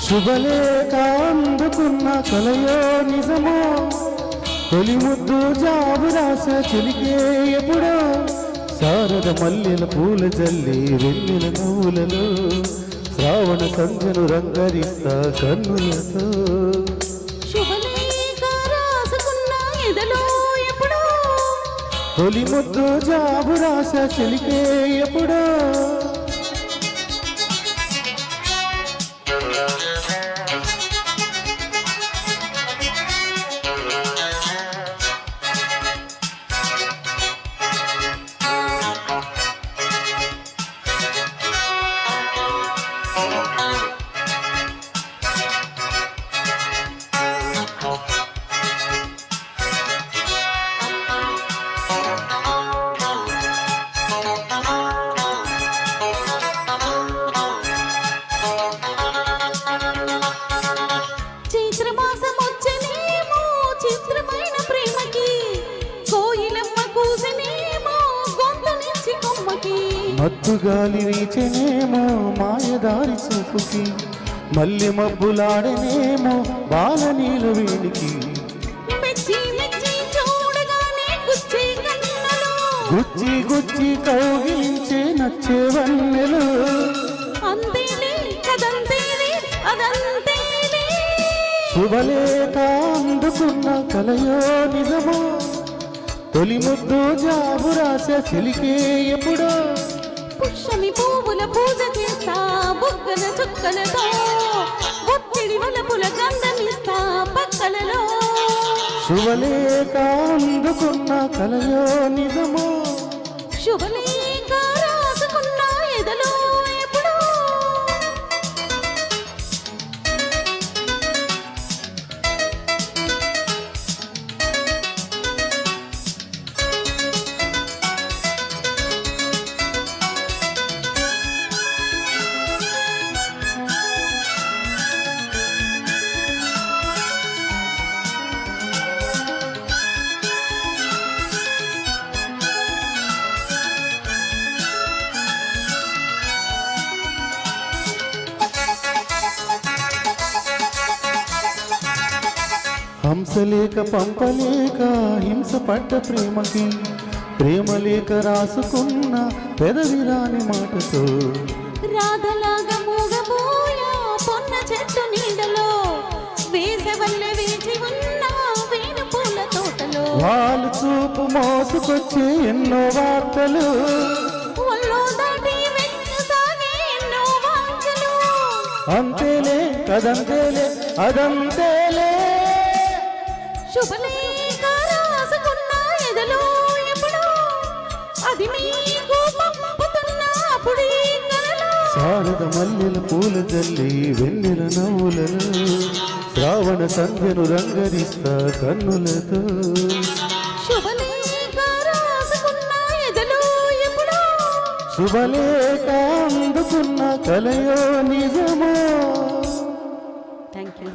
శుభలేఖ అందుకున్న కలయో నిజమో తొలి ముద్దు జాబు రాస చెలికే ఎప్పుడో శారద మల్లెల పూల జల్లి వెన్నెల నవ్వులలో శ్రావణ సంధ్యను రంగరిస్తా కన్నులతో తొలి ముద్దు జాబు రాస చెలికే ఎప్పుడో మత్తుగాలి వీచెనేమో మాయదారి చూపుకి మల్లి మబ్బులాడనేమో బాల నీల వేడికి గుచ్చి గుచ్చి కౌగిలించే నచ్చే వన్నెలు శుభలేఖ అందుకున్న కలయో నిజమో తొలి ముద్దు జాబు రాస చెలికే ఎప్పుడో పుష్యమి పువ్వుల పూజ చేస్తా బుగ్గల చుక్కలతో ఒత్తిడి వలపుల గంధమిస్తా పక్కలలో శుభలేఖ అందుకున్న కలయో నిజమో శుభలేఖ రాసుకున్న ఎదలో ఎప్పుడో హంసలేక పంపలేక హింస పడ్డ ప్రేమకి ప్రేమలేక రాసుకున్న పెదవిరాని మాటతో రాధలాగా మూగబోయా పొన్న చెట్టు నీడలో వేసవల్లె వేచి ఉన్న వేణు పూల తోటలో వాళ్ళు చూపు మోసుకొచ్చే ఎన్నో వార్తలు ఒళ్ళో దాటి వెన్ను సాగే ఎన్నో వాంఛలు అంతేలే కదంతేలే అదంతేలే శుభలేఖ రాసుకున్న ఎదలో ఎప్పుడో అది మీకు పంపుతున్న అప్పుడే కలలో శారద మల్లెల పూల జల్లి వెన్నెల నవ్వులలో శ్రావణ సంధ్యను రంగరిస్తా కన్నులతో శుభలేఖ రాసుకున్న ఎదలో ఎప్పుడో శుభలేఖ అందుకున్న కలయో నిజమో థ్యాంక్ యూ